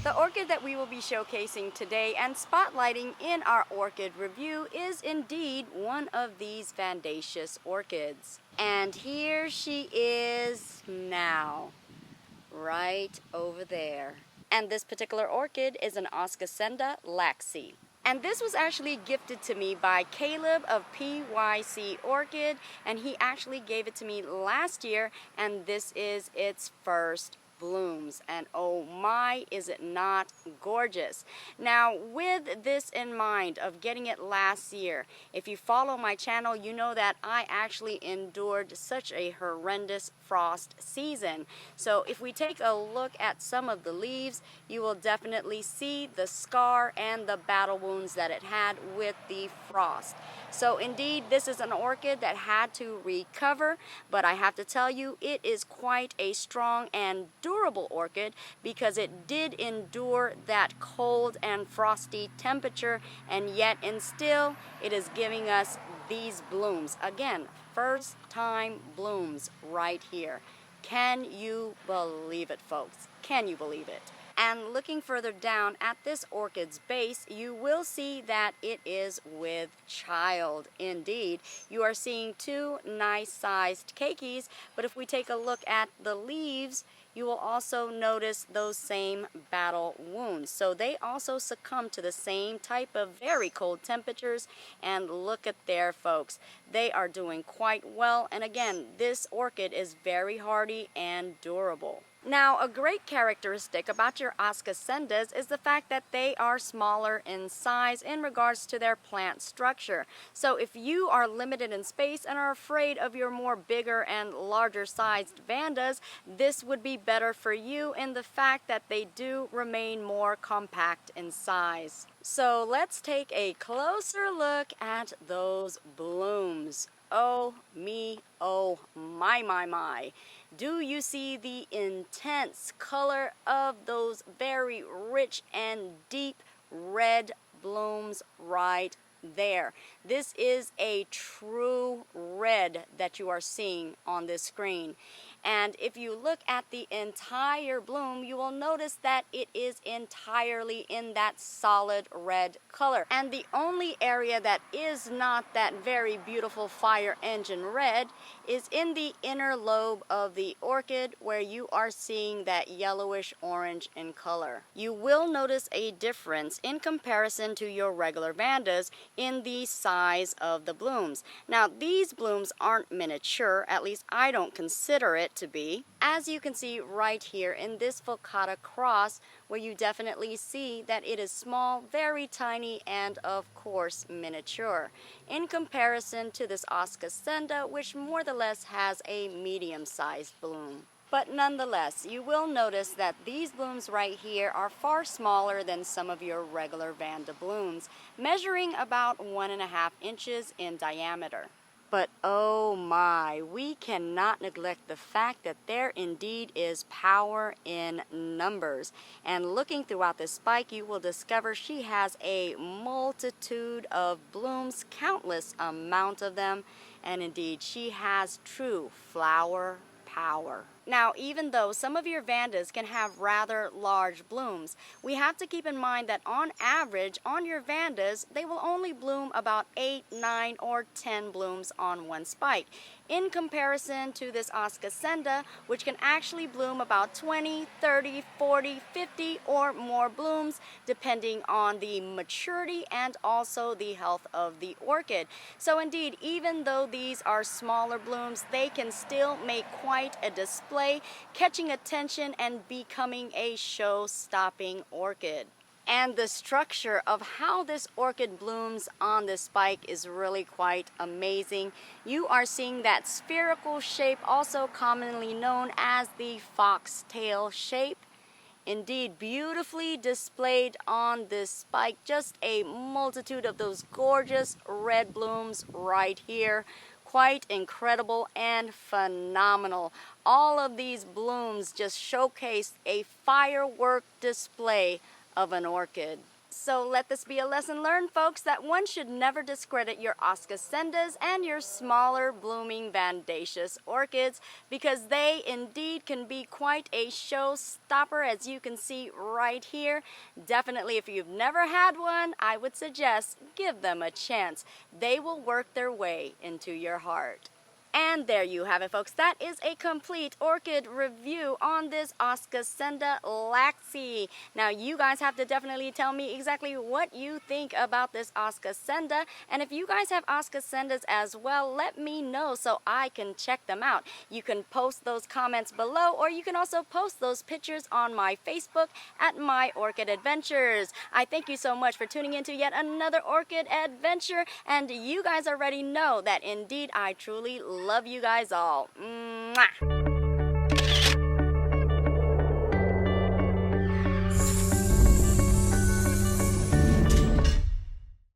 The orchid that we will be showcasing today and spotlighting in our orchid review is indeed one of these Vandacious orchids. And here she is now, right over there. And this particular orchid is an Ascocenda Laksi. And this was actually gifted to me by Caleb of PYC Orchid, and he actually gave it to me last year, and this is its first blooms, and oh my, is it not gorgeous. Now, with this in mind of getting it last year, if you follow my channel, you know that I actually endured such a horrendous frost season. So if we take a look at some of the leaves, you will definitely see the scar and the battle wounds that it had with the frost. So indeed, this is an orchid that had to recover, but I have to tell you, it is quite a strong and durable orchid because it did endure that cold and frosty temperature, and yet and still it is giving us these blooms. Again, first time blooms right here. Can you believe it, folks? Can you believe it? And looking further down at this orchid's base, you will see that it is with child. Indeed, you are seeing two nice sized keikis, but if we take a look at the leaves, you will also notice those same battle wounds. So they also succumb to the same type of very cold temperatures, and look at there, folks. They are doing quite well, and again, this orchid is very hardy and durable. Now, a great characteristic about your Ascocendas is the fact that they are smaller in size in regards to their plant structure. So if you are limited in space and are afraid of your more bigger and larger sized Vandas, this would be better for you in the fact that they do remain more compact in size. So let's take a closer look at those blooms. Oh me, oh my. Do you see the intense color of those very rich and deep red blooms right there? This is a true red that you are seeing on this screen. And if you look at the entire bloom, you will notice that it is entirely in that solid red color. And the only area that is not that very beautiful fire engine red is in the inner lobe of the orchid, where you are seeing that yellowish orange in color. You will notice a difference in comparison to your regular Vandas in the size of the blooms. Now, these blooms aren't miniature, at least I don't consider it to be. As you can see right here in this Fulcata cross, where you definitely see that it is small, very tiny, and of course miniature, in comparison to this Ascocenda, which more or less has a medium-sized bloom. But nonetheless, you will notice that these blooms right here are far smaller than some of your regular Vanda blooms, measuring about 1.5 inches in diameter. But oh my, we cannot neglect the fact that there indeed is power in numbers. And looking throughout this spike, you will discover she has a multitude of blooms, countless amount of them, and indeed she has true flower power. Now, even though some of your Vandas can have rather large blooms, we have to keep in mind that on average, on your Vandas, they will only bloom about 8, 9, or 10 blooms on one spike, in comparison to this Ascocenda, which can actually bloom about 20, 30, 40, 50, or more blooms, depending on the maturity and also the health of the orchid. So indeed, even though these are smaller blooms, they can still make quite a display, catching attention and becoming a show-stopping orchid. And the structure of how this orchid blooms on this spike is really quite amazing. You are seeing that spherical shape, also commonly known as the foxtail shape. Indeed, beautifully displayed on this spike, just a multitude of those gorgeous red blooms right here. Quite incredible and phenomenal. All of these blooms just showcase a firework display of an orchid. So let this be a lesson learned, folks, that one should never discredit your Ascocendas and your smaller blooming Vandacious orchids, because they indeed can be quite a showstopper, as you can see right here. Definitely, if you've never had one, I would suggest give them a chance. They will work their way into your heart. And there you have it, folks. That is a complete orchid review on this Ascocenda Laksi. Now, you guys have to definitely tell me exactly what you think about this Ascocenda. And if you guys have Ascocendas as well, let me know so I can check them out. You can post those comments below, or you can also post those pictures on my Facebook at My Orchid Adventures. I thank you so much for tuning in to yet another orchid adventure. And you guys already know that indeed I truly love you guys all. Mwah!